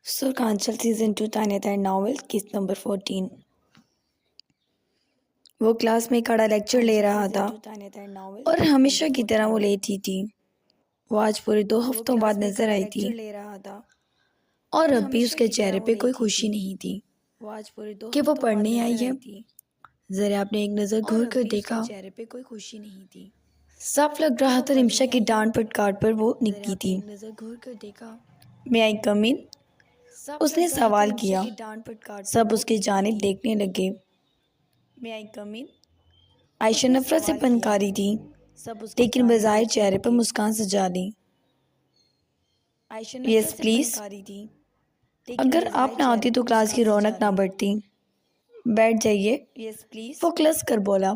Surkanchal Season 2 Tanya Novel Kiss Number 14। वो class में खड़ा लेक्चर ले रहा था और हमेशा की तरह वो लेट ही थी। वो आज पूरे 2 हफ्तों बाद नजर आई थी और अब भी उसके चेहरे पे कोई खुशी नहीं थी कि वो पढ़ने आई है। जरा आपने एक नज़र घूर कर देखा, चेहरे पे कोई खुशी नहीं थी। साफ लग रहा था रिमशा की डांट फटकार पर वो निकली थी। मैं आई कम इन? उसने सवाल किया। सब उसकी जानिब देखने लगे। मैं आई कम इन? आयशा नफरत से पनकारी थी, लेकिन बजाय चेहरे पर मुस्कान सजा ली। Yes please. अगर आप ना आती तो क्लास की रौनक ना बढ़ती। बैठ जाइए। Yes please. वो क्लस कर बोला।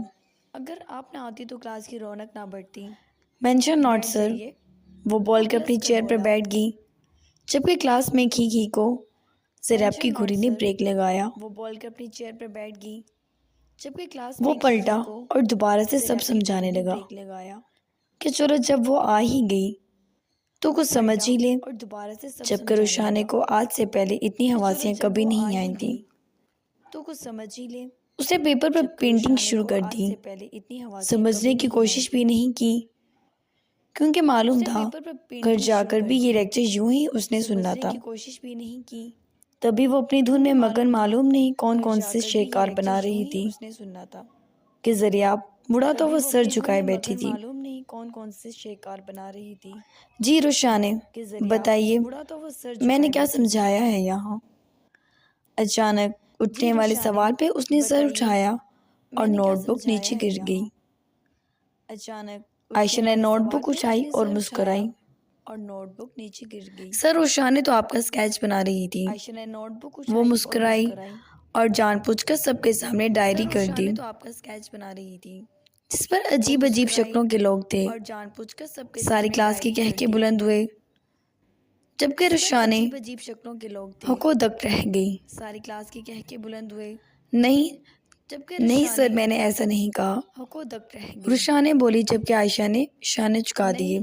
अगर आप ना आती तो क्लास की रौनक ना बढ़ती। Mention not sir. वो बोलकर अपनी चेयर पर बैठ गई, जबकि क्लास में खी को जरैब की घुरी ने ब्रेक लगाया। वो बोलकर अपनी चेयर पर बैठ गई, जबकि क्लास वो पलटा और दोबारा से सब समझाने लगा कि चलो जब वो आ ही गई तो कुछ समझ ही ले। जबकि रुशाने को आज से पहले इतनी हवासियाँ कभी नहीं आई थी। तो कुछ समझ ही ले। उसने पेपर पर पेंटिंग शुरू कर दी। समझने की कोशिश भी नहीं की, क्योंकि मालूम था घर जाकर भी ये लेक्चर यूं ही उसने सुनना था। कोशिश भी नहीं की। तभी वो अपनी धुन में मगन मालूम नहीं कौन कौन से शेकार बना रही थी उसने सुनना था कि जरिया मुड़ा तो वो सर झुकाए बैठी थी। मालूम नहीं कौन कौन से शेकार बना रही थी। जी रुशाने, बताइए मैंने क्या समझाया है यहाँ? अचानक उठने वाले सवाल पे उसने सर उठाया और नोटबुक नीचे गिर गई। अचानक आयशा ने नोटबुक उठाई और मुस्कुराई और नोटबुक नीचे गिर गई। सर रुशाने तो आपका स्केच बना रही थी। आयशा ने नोटबुक उठाई, वो मुस्कुराई और जानबूझकर सबके सामने डायरी कर दी। तो आपका स्केच बना रही थी, जिस पर अजीब अजीब शक्लों के लोग थे और जानबूझकर सबके सारी क्लास के कहके बुलंद हुए, जबकि रुशाने अजीब शक्लों के लोग थे हको दक रह गई। सारी क्लास के कहके बुलंद हुए। नहीं सर, मैंने ऐसा नहीं कहा। हको दक रह गई रुशाने बोली, जबकि आयशा ने शाने चुका दिए।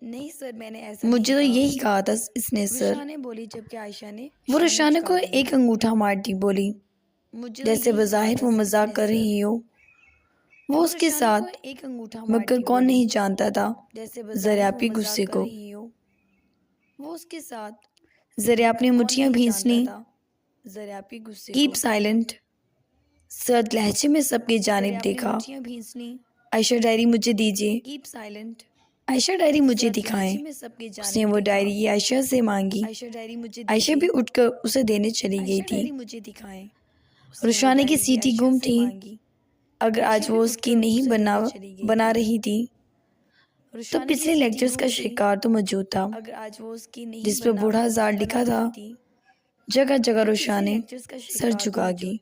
नहीं सर, मैंने ऐसा मुझे तो यही कहा था इसने सर। रुशाने बोली, जबकि आयशा ने वो रुशाने को एक अंगूठा मारती बोली, जैसे बज़ाहिर वो मजाक कर रही हो। वो उसके साथ एक अंगूठा मगर कौन नहीं जानता था जरिया के गुस्से को। वो उसके साथ जरिया ने मुठियां भींच ली। Keep silent. सर्द लहजे में सबकी जानिब देखा। आयशा डायरी मुझे दीजिए। Keep silent. आयशा डायरी मुझे दिखाएं। उसने वो डायरी आयशा से मांगी। आयशा भी उठकर उसे देने चली गई थी। रुशाने की सीटी गुम थी। अगर आज वो उसकी नहीं बना रही थी तो पिछले लेक्चर्स का शिकार तो मौजूद था, जिस पर बूढ़ा जार लिखा था। जगह जगह रुशाने सर झुका गई।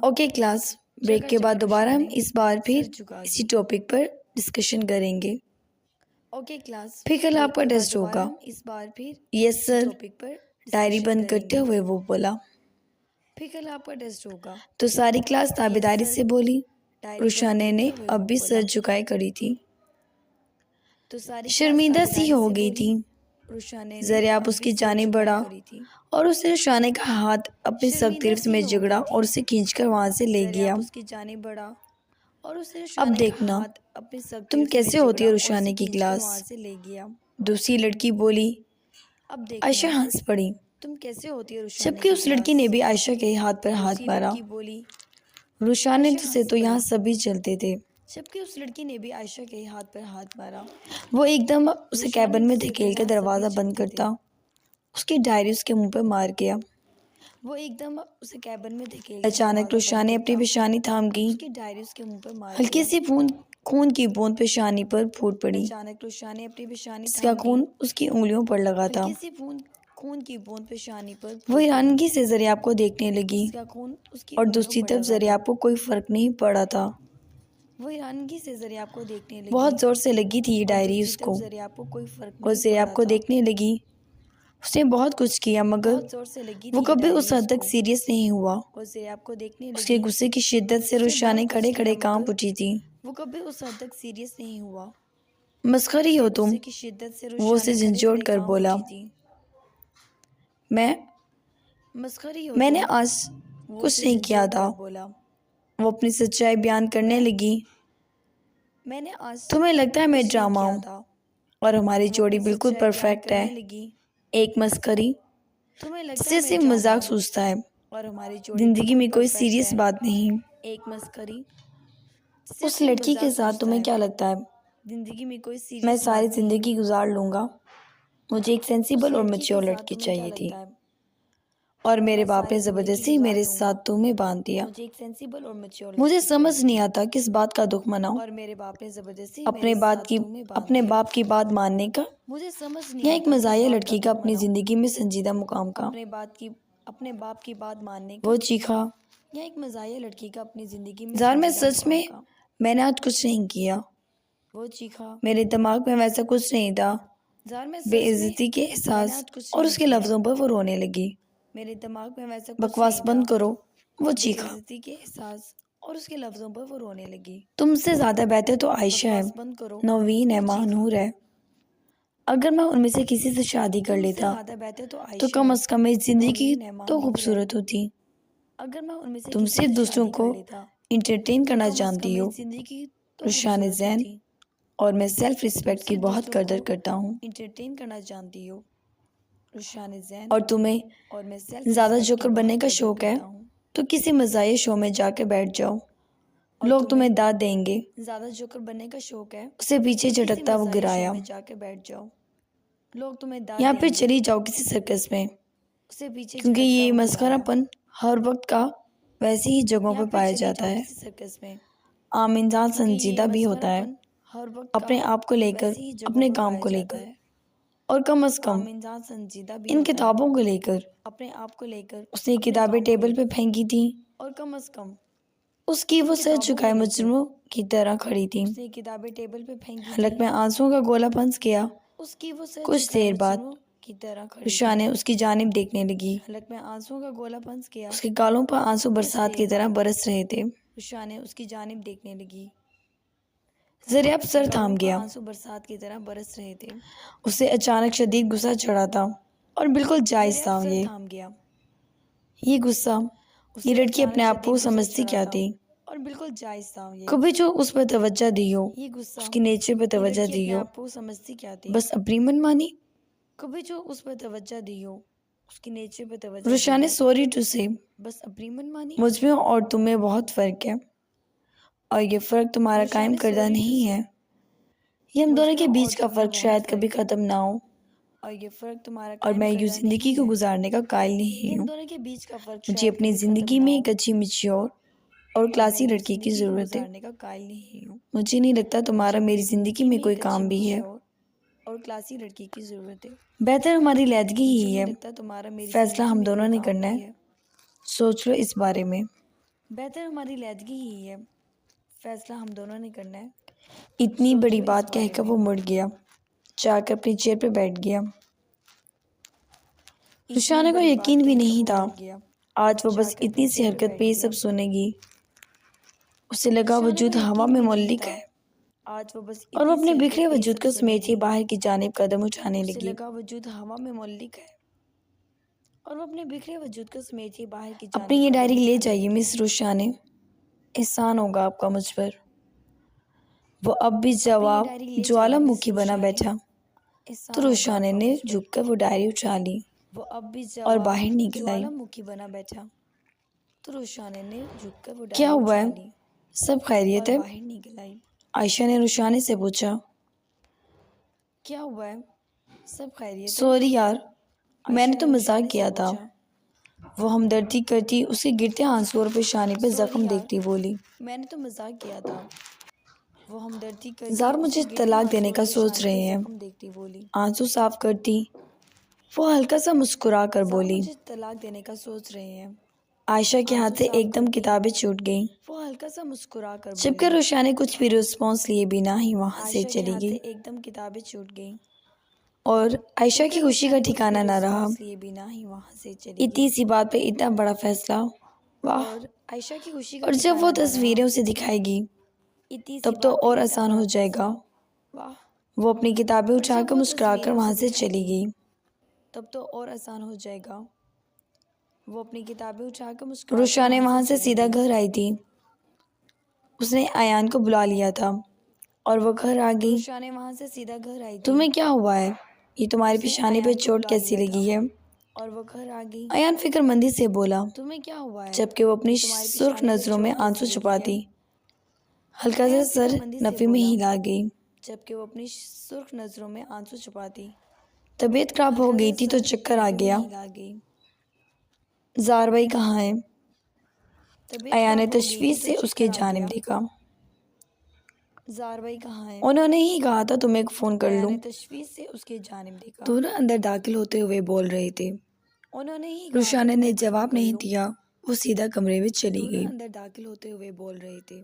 ओके क्लास, ब्रेक के बाद दोबारा हम इस बार फिर इसी टॉपिक पर डिस्कशन करेंगे। ओके क्लास, फिर कल आपका टेस्ट होगा। इस बार फिर यस सर, डायरी बंद करते हुए वो बोला। फिर कल आपका टेस्ट होगा। तो सारी क्लास ताबेदारी से बोली। रुशाने ने अब भी सर झुकाए खड़ी थी, शर्मिंदा सी हो गई थी। जरिया उसकी जाने बढ़ा और उसने रुशाने का हाथ अपनी सख्त गिरफ्त में जकड़ा और उसे खींचकर वहां से ले गया। अब देखना तुम कैसे होती हो रुशाने की क्लास। दूसरी लड़की बोली। आयशा हंस पड़ी, तुम कैसे होती हो, जबकि उस लड़की ने भी आयशा के हाथ पर हाथ मारा। रुशाने से तो यहाँ सभी चलते थे, जबकि उस लड़की ने भी आयशा के हाथ पर हाथ मारा। वो एकदम उसे कैबिन में धकेल कर दरवाज़ा बंद करता, उसकी डायरी उसके मुंह पर मार गया। वो एकदम उसे कैबिन में धकेल। अचानक रुशाने अपनी पेशानी थाम गई। उसकी डायरी उसके मुंह पर मार। हल्की सी खून की बूंद पेशानी पर फूट पड़ी। अचानक रुशाने अपनी पेशानी, इसका खून उसकी उंगलियों पर लगा था। हल्की सी खून की बूंद पेशानी पर। वो हैरानगी से जरिया को देखने लगी और दूसरी तरफ जरिया को कोई फर्क नहीं पड़ा था। वो हैरानगी से जरिया को देखने लगी। बहुत जोर से लगी थी ये डायरी उसको। वो जरिया को देखने लगी। उसने बहुत कुछ किया मगर वो कभी उस हद तक सीरियस नहीं हुआ। उसके गुस्से की शिद्दत से रुशाने खड़े खड़े कांप उठी थी। वो कभी उस हद तक सीरियस नहीं हुआ। मस्खरी हो तुम, वो उसे झंझोड़ कर बोला। मैंने आज कुछ नहीं किया था, वो अपनी सच्चाई बयान करने लगी। तुम्हें लगता है मैं ड्रामा हूँ और हमारी जोड़ी बिल्कुल परफेक्ट है। एक मस्खरी जिसे सिर्फ मजाक सूझता है, जिंदगी में कोई सीरियस बात नहीं। एक मस्खरी उस लड़की के साथ तुम्हें क्या लगता है? मैं सारी जिंदगी गुजार लूंगा। मुझे एक सेंसिबल और मैच्योर लड़की चाहिए थी और मेरे बाप ने जबरदस्ती मेरे साथ तुम्हें बांध दिया। मुझे समझ नहीं आता किस बात का दुख मनाऊं, अपने बाप की बात मानने का या एक मजाहिया लड़की का अपनी जिंदगी में संजीदा मुकाम का। अपने बाप की बात मानने का वो चीखा, या एक मजाहिया लड़की का अपनी जिंदगी में। ज़ार, मैं सच में मैंने आज कुछ नहीं किया। वो चीखा, मेरे दिमाग में वैसा कुछ नहीं था। बेइज्जती के एहसास और उसके लफ्जों पर वो रोने लगी। मेरे दिमाग में वैसा बकवास बंद करो, वो चीखा। बेइज्जती के एहसास और उसके लफ्जों पर वो रोने लगी। तुमसे ज्यादा बेहतर तो आयशा है, नवीन है, महानूर है। अगर मैं उनमें से किसी से शादी कर लेता तो कम से कम इस जिंदगी तो खूबसूरत होती। अगर मैं उनमें से तुम सिर्फ दूसरों को इंटरटेन करना जानती हो रुशान जैन, और मैं सेल्फ रिस्पेक्ट की बहुत कदर करता हूँ। इंटरटेन करना जानती हो रुशान जैन, और तुम्हें ज़्यादा जोकर बनने का शौक है तो किसी मज़ाहिया शो में जाकर बैठ जाओ, लोग तुम्हें दाद देंगे। ज़्यादा जोकर बनने का शौक है, उसे पीछे झटकता वो गिराया। जाके बैठ जाओ, लोग तुम्हें दाद या फिर चली जाओ किसी सर्कस में, उसे पीछे, क्योंकि ये मस्खरापन हर वक्त का वैसी ही जगहों पर पाया जाता है। सर्कस में आम इंसान संजीदा भी होता है, अपने आप को लेकर, अपने काम को लेकर, और कम से कम इन किताबों को लेकर, अपने आप को लेकर। उसने किताबें टेबल पे फेंकी थी और कम से कम उसकी वो सर झुकाए मुजरिमों की तरह खड़ी थी। किताबें टेबल पे फेंकी, हलक में आंसुओं का गोला फंस गया। कुछ देर बाद रुशा ने उसकी जानिब देखने लगी। हलक में आंसुओं का गोला फंस गया। उसके गालों पर आंसू बरसात की तरह बरस रहे थे। रुशा ने उसकी जानिब देखने लगी। जरिया सर थाम गया। आंसू बरसात की तरह बरस रहे थे। उसे अचानक शदीद गुस्सा चढ़ा था और बिल्कुल जायज था। ये गुस्सा, ये लड़की अपने आप को समझती क्या थी और बिल्कुल जायज था। कभी जो उस पर तवज्जो दी हो, उसकी नेचर पर तवज्जो दी हो, समझती क्या थी, बस अपनी मनमानी। कभी जो उस पर तवज्जो दी हो, उसकी नेचर पर तवज्जो। रुशा ने सॉरी टू से, बस अपनी मनमानी। मुझ में और तुम में बहुत फर्क है और ये फ़र्क तुम्हारा कायम करदा नहीं है। ये हम दोनों के बीच का फ़र्क शायद कभी ख़त्म ना हो और ये फ़र्क तुम्हारा, और मैं यूँ ज़िंदगी को गुजारने का कायल नहीं हूँ। मुझे अपनी ज़िंदगी में एक अच्छी, मैच्योर और क्लासी लड़की की ज़रूरत है। मुझे नहीं लगता तुम्हारा मेरी ज़िंदगी में कोई काम भी है और क्लासी लड़की की ज़रूरत है। बेहतर हमारी लैदगी ही है। फैसला हम दोनों ने करना है, सोच लो इस बारे में। बेहतर हमारी लैदगी ही है, फैसला हम दोनों ने करना है। इतनी बड़ी बात कहकर वो मुड़ गया, जाकर अपनी चेयर पर बैठ गया। रुशाना को यकीन भी नहीं था आज वो बस इतनी सी हरकत पे ये सब सुनेगी। उसे लगा वजूद हवा में मुअल्लिक है आज वो बस, और वो अपने बिखरे वजूद को समेटे बाहर की जानिब कदम उठाने लगी। लगा वजूद हवा में मुअल्लिक है और वो अपने बिखरे वजूद को समेटे बाहर की जानिब। अपनी ये डायरी ले जाइए मिस रुशाने, एहसान होगा आपका मुझ पर। वो अब भी जवाब ज्वालामुखी बना बैठा तो रुशाने ने झुककर वो डायरी उठा ली और बाहर निकल आई। तो रुशाने ने झुककर वो, क्या हुआ है, सब खैरियत है? आयशा ने रुशाने से पूछा। क्या हुआ है, सब खैरियत? सॉरी यार, मैंने तो मजाक किया था। वो हमदर्दी करती उसके गिरते आंसू और पेशानी पे जख्म देखती बोली। मैंने तो मजाक किया था। वो हमदर्दी करती, ज़ार मुझे तलाक देने का सोच रहे हैं। आंसू साफ करती वो हल्का सा मुस्कुरा कर बोली। तलाक देने का सोच रहे हैं। आयशा के हाथ से एकदम किताबें छूट गईं। वो हल्का सा मुस्कुरा कर, जबकि रुशा ने कुछ भी रिस्पॉन्स लिए बिना ही वहां से चली गई। एकदम किताबें छूट गईं और आयशा की खुशी का ठिकाना ना रहा। इतनी सी बात पे इतना बड़ा फैसला, वाह। आयशा की खुशी का, और जब वो तस्वीरें उसे दिखाएगी तब तो और आसान हो जाएगा, वाह। वो अपनी किताबें उठाकर मुस्कुराकर वहाँ से चली गई। तब तो और आसान हो जाएगा। वो अपनी किताबें उठाकर मुस्कुराकर रुशा ने वहाँ से सीधा घर आई थी। उसने अयान को बुला लिया था और वो घर आ गई। रुशा ने वहाँ से सीधा घर आई थी। तुम्हें क्या हुआ है? ये तुम्हारी पेशानी पे चोट कैसी लगी है? और वो घर आ गई। अयान फिक्रमंदी से बोला, तुम्हें क्या हुआ है? जबकि वो अपनी सुर्ख नजरों में आंसू छुपाती हल्का सा सर नफी में हिला गई। जबकि वो अपनी सुर्ख नजरों में आंसू छुपाती तबीयत खराब हो गई थी तो चक्कर आ गया। जार भाई कहाँ है? अयान ने तशवीश से उसकी जानिब देखा। जार भाई कहाँ है? उन्होंने ही कहा था तुम्हें फ़ोन कर लूं। तशवीश से उसकी जानिब देखा। दोनों अंदर दाखिल होते हुए बोल रहे थे। उन्होंने ही रुशा ने जवाब नहीं दिया। वो सीधा कमरे में चली गई। अंदर दाखिल होते हुए बोल रहे थे।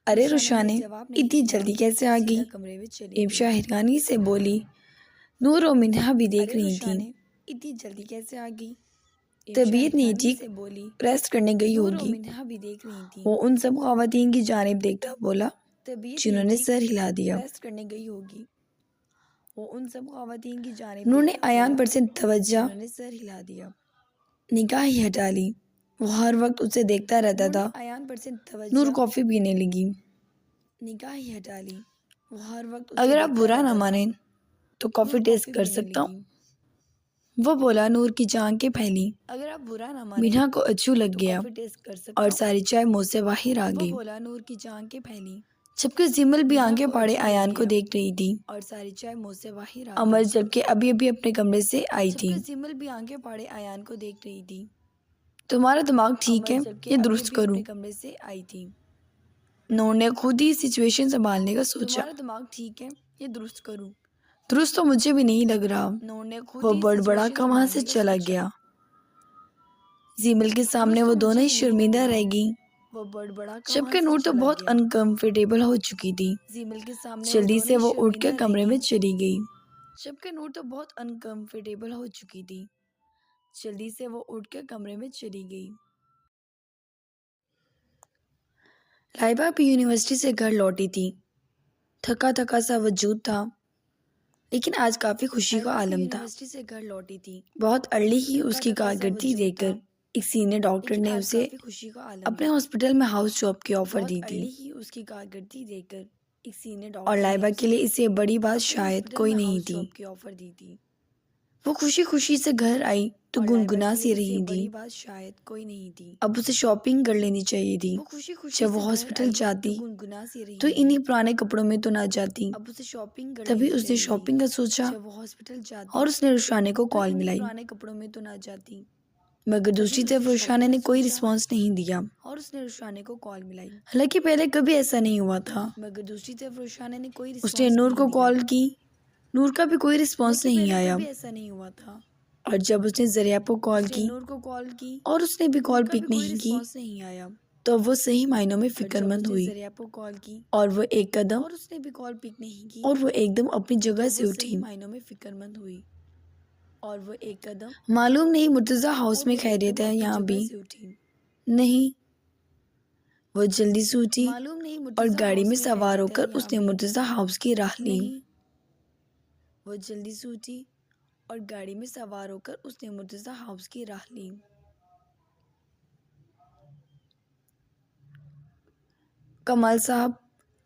अरे रुशा ने इतनी जल्दी कैसे आ गई? कमरे में चली इब्शा हैरानी से बोली। नूर और मिन्हा भी देख रही थी। इतनी जल्दी कैसे आ गई? तबीयत नहीं ठीक, रेस्ट करने गई होगी। भी देख रही थी। वो उन सब ख़वातीन की जानिब देखता बोला जिन्होंने सर हिला दिया। रेस्ट करने गई होगी। वो उन सब ख़वातीन की जानिब नूर ने अयान पर से तवज्जो सर हिला दिया। निगाह ही हटा ली। वो हर वक्त उसे देखता रहता था। अयान पर से नूर कॉफ़ी पीने लगी। निगाह ही हटा ली। वो हर वक्त अगर आप बुरा ना माने तो कॉफ़ी टेस्ट कर सकता हूँ। वो बोला। नूर की जांघें फैली। अगर आप बुरा ना माने मीना को अच्छू लग गया और सारी चाय मुंह से बाहर आ गई। बोला। नूर की जांघें फैली। जबकि जिमल भी आंखें फाड़े अयान को देख रही थी और सारी चाय मुंह से बाहर आ गई। अमर जबकि अभी अभी अपने कमरे से आई थी। जिमल भी आंखें फाड़े अयान को देख रही थी। तुम्हारा दिमाग ठीक है? ये दुरुस्त करूं? कमरे से आई थी। नूर ने खुद ही सिचुएशन संभालने का सोचा। तुम्हारा दिमाग ठीक है? ये दुरुस्त करूं? दुरुस्त तो मुझे भी नहीं लग रहा। वो बड़बड़ाकर वहाँ से चला गया। जीमल के सामने वो दोनों ही शर्मिंदा रह गई। वो बड़बड़ाकर जबकि नूर तो बहुत अनकंफर्टेबल हो चुकी थी। जीमल के सामने जल्दी से वो उठकर कमरे में चली गई। जबकि नूर तो बहुत अनकंफर्टेबल हो चुकी थी। जल्दी से वो उठकर कमरे में चली गई। लाइबा भी यूनिवर्सिटी से घर लौटी थी। थका थका सा वजूद था लेकिन आज काफ़ी खुशी का आलम था। से घर लौटी थी। बहुत अर्ली ही उसकी कारकर्दगी देखकर एक सीनियर डॉक्टर ने उसे अपने हॉस्पिटल में हाउस जॉब की ऑफर दी थी। उसकी कारकर्दगी देखकर एक सीनियर डॉक्टर और लाइबा के लिए इससे बड़ी बात शायद कोई नहीं थी। वो खुशी खुशी से घर आई तो गुनगुना सी रही थी। अब उसे शॉपिंग कर लेनी चाहिए थी। जब वो हॉस्पिटल जाती तो इन्हीं पुराने कपड़ों में तो ना जाती। अब उसे शॉपिंग तभी उसने शॉपिंग का सोचा और उसने रुशाने को कॉल मिलाई। पुराने कपड़ों में तो ना जाती मगर दूसरी तरफ रुशाने ने कोई रिस्पॉन्स नहीं दिया और उसने रुशाने को कॉल मिलाई। हालांकि पहले कभी ऐसा नहीं हुआ था मगर दूसरी तरफ रुशाने ने कोई उसने नूर को कॉल की। नूर का भी कोई रिस्पॉन्स नहीं आया। ऐसा नहीं हुआ था और जब उसने जरिया को कॉल की और उसने भी कॉल पिक नहीं की तो वो सही मायनों में फिक्रमंद हुई और वो एक कदम और उसने भी कॉल पिक नहीं की और वो एकदम अपनी जगह से उठी। मायनों में फिक्रमंद हुई और वो एक कदम मालूम नहीं मुर्तज़ा हाउस में खैरियत है यहाँ भी नहीं। वो जल्दी से उठी और गाड़ी में सवार होकर उसने मुर्तज़ा हाउस की राह ली। वो जल्दी से उठी और गाड़ी में सवार होकर उसने मुर्तज़ा हाउस की राह ली। कमाल साहब,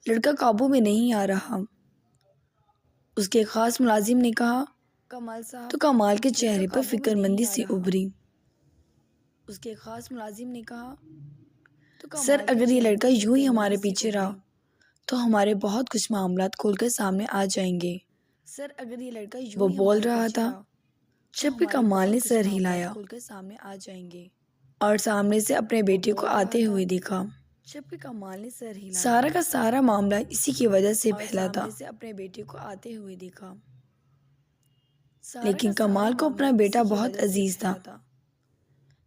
लड़का काबू में नहीं आ रहा, उसके खास मुलाजिम ने कहा। कमाल साहब तो कमाल के चेहरे पर फिक्रमंदी सी उभरी। उसके खास मुलाजिम ने कहा तो सर अगर ये लड़का यूं ही हमारे पीछे रहा तो हमारे बहुत कुछ मामलात खोलकर सामने आ जाएंगे। सर अगर ये लड़का वो बोल रहा था जब कमाल ने सर हिलाया खोलकर सामने आ जाएंगे और सामने से अपने बेटे को आते हुए देखा। जब कमाल ने सर हिलाया सारा का सारा मामला इसी की वजह से फैला था। से अपने बेटे को आते हुए देखा लेकिन कमाल को अपना बेटा बहुत अजीज था।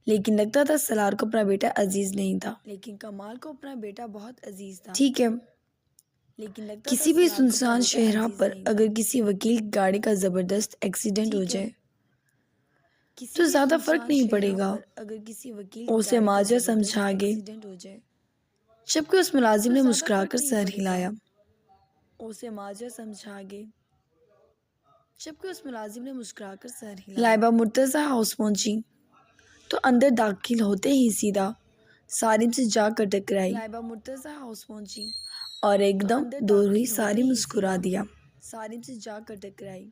लेकिन लगता था सलार को अपना बेटा अजीज नहीं था। लेकिन कमाल को अपना बेटा बहुत अजीज था। ठीक है लेकिन किसी भी सुनसान शहरा पर अगर किसी वकील की गाड़ी का जबरदस्त एक्सीडेंट हो जाए तो ज्यादा फर्क नहीं पड़ेगा अगर किसी वकील उसे माजरा समझा गए। जबकि उस मुलाजिम ने मुस्कुराकर सर हिलाया। उसे माजरा समझागे, जबकि उस मुलाजिम ने मुस्कुराकर सर हिलाया। लाइबा मुर्तज़ा हाउस पहुंची तो अंदर दाखिल होते ही सीधा सारिम से जाकर टकराई। लाइबा मुर्तज़ा हाउस पहुंची और एकदम दूर हुई सारिम मुस्कुरा दिया। सारिम से जाकर टकराई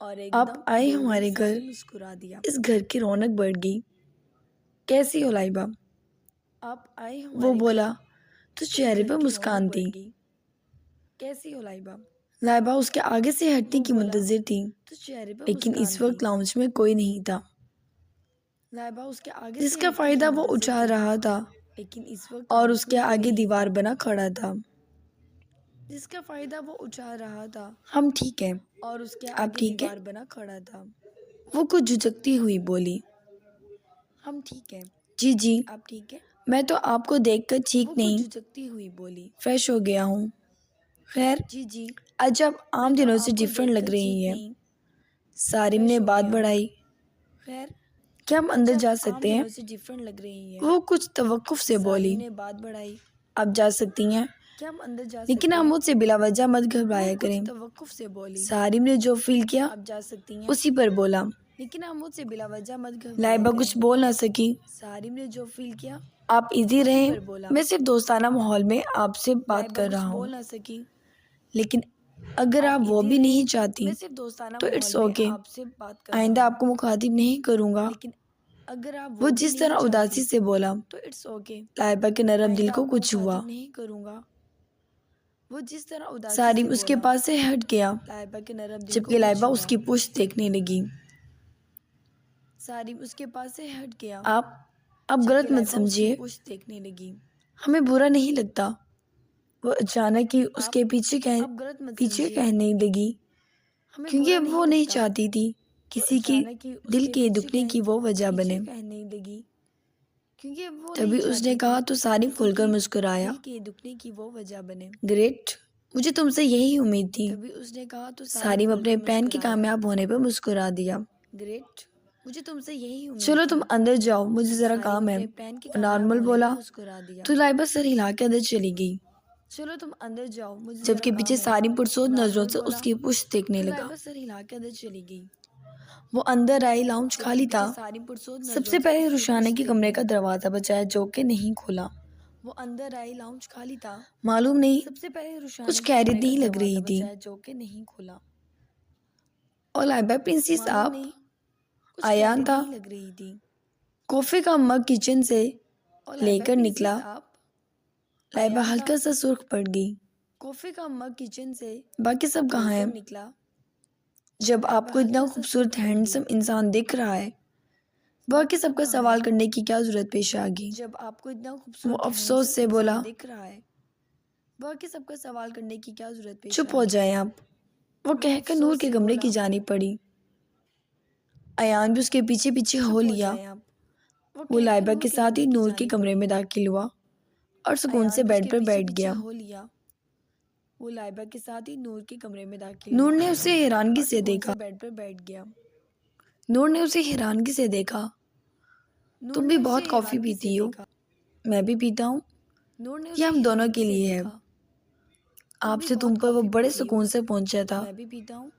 और एकदम आप आए हमारे घर, मुस्कुरा दिया। इस घर की रौनक बढ़ गई। कैसी हो लाइबा? आप आए हमारे वो बोला तो चेहरे पर मुस्कान थी। कैसी हो लाइबा? लाइबा उसके आगे से हटने की मुंतजिर थी, तो चेहरे पर लेकिन इस वक्त लाउंज में कोई नहीं था। लाइबा उसके आगे जिसका फायदा वो उठा रहा था, लेकिन इस वक्त और उसके आगे दीवार बना खड़ा था जिसका फायदा वो उठा रहा था। हम ठीक हैं और उसके आगे दीवार बना खड़ा था। वो कुछ झुकती हुई बोली, हम ठीक हैं। जी जी, आप ठीक हैं? मैं तो आपको देखकर ठीक नहीं, झुकती हुई बोली, फ्रेश हो गया हूँ। खैर जी जी, आज आप आम दिनों से डिफरेंट लग रही हैं। सारिम ने बात बढ़ाई। खैर क्या हम अंदर जा सकते हैं? डिफरेंट लग रही है। वो कुछ तवक्कुफ से बोली। ने बात बढ़ाई। आप जा सकती हैं, क्या हम अंदर जा लेकिन आप मुझसे बिला वजह मत घबराया करें। तवक्कुफ से बोली। सारिम ने जो फील किया आप जा सकती हैं, उसी पर बोला। लेकिन आप मुझसे बिला वजह मत घबराया। लाइबा कुछ बोल ना सकी। सारिम ने जो फील किया आप इजी रहें। मैं सिर्फ दोस्ताना माहौल में आपसे बात कर रहा हूँ। बोल ना सकी। लेकिन अगर आप वो भी नहीं चाहती तो इट्स ओके। आइंदा आपको मुखातिब नहीं करूँगा। लेकिन अगर आप वो जिस तरह उदासी से बोला तो इट्स ओके। लाइबा के नरम दिल को कुछ हुआ। नहीं करूँगा। वो जिस तरह उदासी सारिम उसके पास से हट गया, लाइबा के नरम दिल जबकि लाइबा उसकी पुश्त देखने लगी। सारिम उसके पास से हट गया। आप गलत मत समझिए, पुश्त देखने लगी। हमें बुरा नहीं लगता। वो अचानक ही उसके पीछे कहने लगी, क्योंकि वो नहीं चाहती थी किसी की दिल के दुखने की वो वजह बने। तभी उसने कहा तो सारिम खुलकर मुस्कुराया। ग्रेट, मुझे तुमसे यही उम्मीद थी। तभी उसने कहा तो सारिम अपने प्लान के कामयाब होने पर मुस्कुरा दिया। ग्रेट, मुझे तुमसे यही उम्मीद। चलो तुम अंदर जाओ, मुझे जरा काम है। नॉर्मल बोला तो लाइबा सर हिला के अंदर चली गई। चलो तुम अंदर जाओ, मुझे जबकि पीछे सारिम पुरसोच नजरों से उसकी पुश्त देखने लगा। सर हिला के अंदर चली गई। वो अंदर आई, लाउंज खाली था। सबसे पहले रुशाना के कमरे का दरवाजा बजाया जो कि नहीं खोला। वो अंदर आई, लाउंज खाली था। मालूम नहीं सबसे पहले रुशाना कुछ खैरियत नहीं लग रही थी जो कि नहीं खोला। और लाइबा प्रिंसेस आप आयान था। लग रही थी। कॉफी का मग किचन से लेकर निकला। लाइबा हल्का सा सुर्ख पड़ गई। कॉफी का मग किचन से बाकी सब कहाँ हैं? निकला। जब आपको इतना खूबसूरत हैंडसम इंसान दिख रहा है, बाकी सबका सवाल करने की क्या जरूरत पेश आ गई? जब आपको इतना खूबसूरत वो अफसोस से बोला, दिख रहा है, बाकी सबका सवाल करने की क्या जरूरत पेश चुप हो जाएं आप। वो कहकर नूर के कमरे की जानिब पड़ी। अयान भी उसके पीछे पीछे हो लिया। वो लाइबा के साथ ही नूर के कमरे में दाखिल हुआ और सुकून से बेड पर बैठ गया। वो लाइबा के साथ ही नूर के कमरे में दाखिल। नूर ने उसे हैरानगी से देखा। बेड पर बैठ गया। नूर ने उसे हैरानगी से देखा। तुम भी बहुत कॉफी पीती हो, मैं भी पीता हूँ। ये हम दोनों के लिए है। आपसे तुम पर वो बड़े सुकून से पहुंचा था। मैं भी पीता हूँ।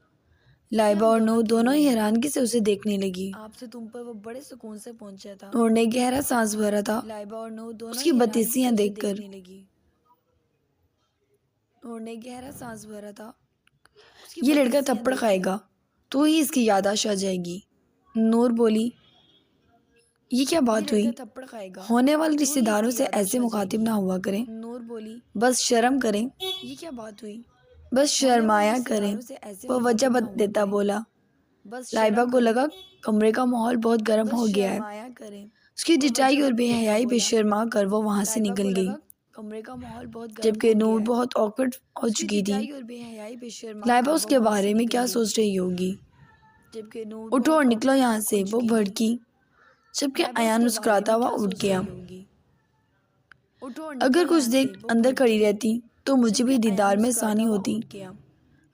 लाइबा और नूर दोनों ही हैरानगी से उसे देखने लगी। आपसे तुम पर वो बड़े सुकून से पहुंचा था। नूर ने गहरा सांस भरा था। लाइबा और नूर दोनों उसकी बत्तीसियां देखकर। नूर ने गहरा सांस भरा था। ये लड़का थप्पड़ खाएगा तो ही इसकी याददाश्त आ जाएगी। नूर बोली, ये क्या बात हुई? होने वाले रिश्तेदारों से ऐसे मुखातिब ना हुआ करें। नूर बोली, बस शर्म करें। ये क्या बात हुई? बस शर्माया करें। वो वजह देता बोला। लाइबा को लगा कमरे का माहौल बहुत गर्म हो गया है। उसकी डिटाई और बेहयाई पे शर्मा कर वो वहाँ से निकल गई। कमरे का माहौल बहुत जबकि नूर बहुत ऑकवर्ड हो चुकी थी। लाइबा उसके बारे में क्या सोच रही होगी? उठो और निकलो यहाँ से, वो भड़की। जबकि अयान मुस्कुराता हुआ उठ गया। अगर कुछ देर अंदर खड़ी रहती तो मुझे भी दीदार में आसानी होती,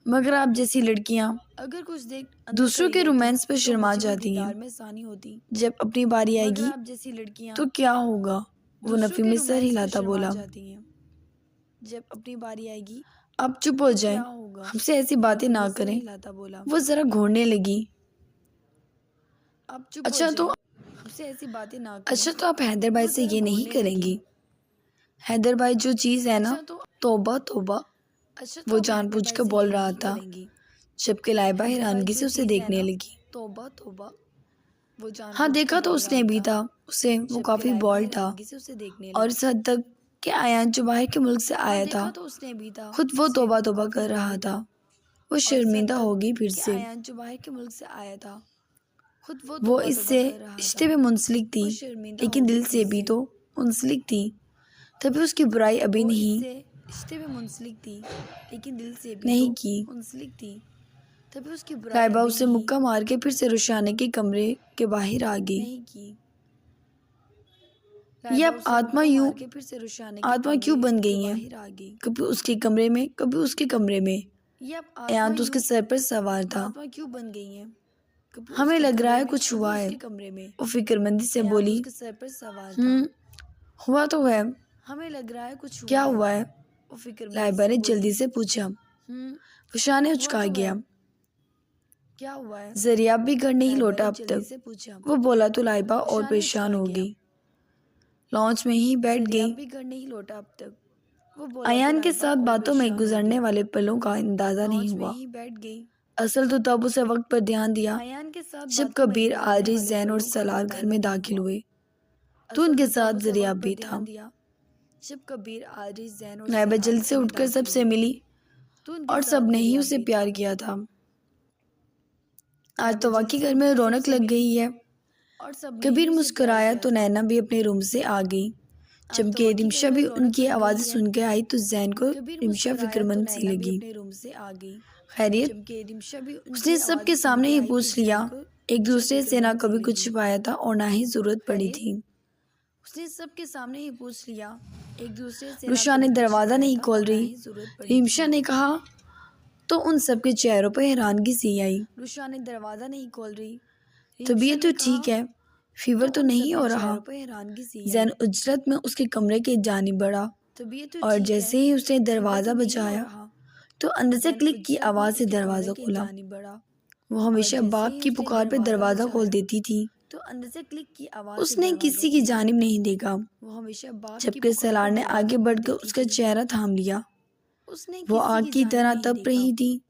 मगर आप जैसी लड़कियां अगर कुछ देर दूसरों के रोमांस पर शर्मा जाती हैं, जब अपनी बारी आएगी तो क्या होगा? वो नफी में सर हिलाता बोला। जब अपनी बारी आएगी आप चुप हो जाए, हमसे ऐसी बातें ना करें। वो जरा घूरने लगी। आप चुप अच्छा तो हमसे ऐसी बातें ना करें। अच्छा तो आप हैदर भाई से ये नहीं करेंगी? हैदर भाई जो चीज़ है ना, तौबा तौबा। अच्छा वो जानबूझकर बोल रहा था, जबकि लाइबा हैरानगी से उसे देखने लगी। तौबा तौबा। हाँ देखा तो उसने भी था उसे, वो काफी बॉल्ड था और इस हद तक कि आयान जो बाहर के मुल्क से आया था खुद वो तौबा तौबा कर रहा था। वो शर्मिंदा होगी फिर से। आयान जो बाहर के मुल्क से आया था खुद वो इससे रिश्ते में मुंसलिक थी, लेकिन दिल से भी तो मुंसलिक थी। तभी उसकी बुराई अभी नहीं रिश्ते में मुंसलिक थी, लेकिन दिल से भी नहीं की मुंसलिक थी। तभी उसकी लाइबा उसे मुक्का मार के फिर से रुशाने के कमरे के बाहर आ गई। ये अब आत्मा क्यों बन गई है, कभी उसके कमरे में कभी उसके कमरे में। आयान तो उसके सर पर सवार था। क्यों बन गई है, हमें लग रहा है कुछ हुआ है, वो फिक्रमंदी से बोली। हुआ तो है, हमें लग रहा है कुछ क्या हुआ है, लाइबा ने जल्दी से पूछा। रुशाने उचका गया। क्या हुआ है? जरिया भी घर नहीं लौटा अब तक, वो बोला तो लाइबा और परेशान हो गई। लॉन्च में ही बैठ गई। भी घर नहीं लौटा अब तक, वो आयान के साथ बातों में गुजरने वाले पलों का अंदाजा नहीं हुआ। बैठ गई। असल तो तब उसे वक्त पर ध्यान दिया जब कबीर, आरिफ, जैन और सलार घर में दाखिल हुए तो उनके साथ जरिया भी था। जब कबीर, आरिफ, जैन और लाइबा जल्द से उठकर सबसे मिली और सबने ही उसे प्यार किया था। आज तो वाकई घर में रौनक लग गई है। कबीर मुस्कुराया तो नैना भी अपने रूम से आ गई। जबकि रिमशा भी उनकी आवाज़ें सुनकर आई तो जैन को रिमशा फिक्रमंद सी लगी। खैरियत? उसने सबके सामने ही पूछ लिया। एक दूसरे से ना कभी कुछ छुपाया था और ना ही जरूरत पड़ी थी। उसने सबके सामने ही पूछ लिया। एक दूसरे से रुशा ने दरवाज़ा नहीं खोल रही, रिमशा ने कहा तो उन सबके चेहरों पर हैरानगी सी आई। रुशा ने दरवाज़ा नहीं खोल रही, तबीयत तो ठीक है, फीवर तो नहीं हो रहा। जैन उजरत में उसके कमरे के जानिब बढ़ा और जैसे ही उसने दरवाज़ा बजाया तो अंदर से क्लिक की आवाज़ से दरवाज़ा खुला। वो हमेशा बाप की पुकार पर दरवाज़ा खोल देती थी तो अंदर से क्लिक की आवाज़ उसने किसी की जानिब नहीं देखा। जबकि सलार ने आगे बढ़कर उसका चेहरा थाम लिया। वो आग की तरह तप रही थी।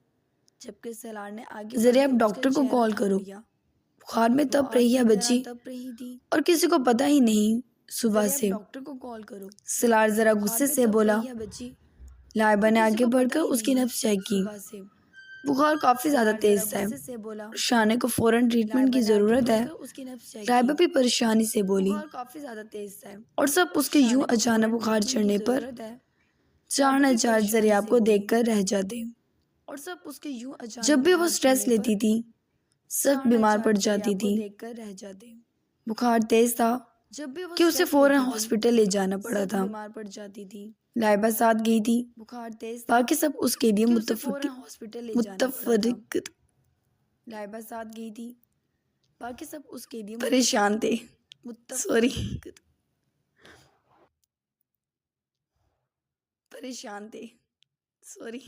जबकि सलार ने आगे जरा आप डॉक्टर को कॉल करो, बुखार में तप रही है बच्ची और किसी को पता ही नहीं सुबह से। डॉक्टर को कॉल करो, सलार जरा गुस्से से बोला। लाइबा ने आगे बढ़कर उसकी नब्ज चेक की। बुखार काफी ज्यादा तेज है, शाने को फौरन ट्रीटमेंट की जरूरत है। लाइबा भी परेशानी से बोली और सब उसके यूं अचानक बुखार चढ़ने पर चार न चार जरिया को देखकर रह जाते। और सब उसके यूं अचानक जब भी वो स्ट्रेस लेती थी सख्त बीमार पड़ जाती थी। बुखार तेज था कि उसे फौरन हॉस्पिटल ले जाना पड़ा था। बीमार पड़ जाती थी। लाइबा साथ गई थी। बुखार तेज बाकी सब उसके लिए मुतफरिक लाइबा साथ गई थी। बाकी सब उसके लिए परेशान थे। सॉरी, परेशान थे। सॉरी।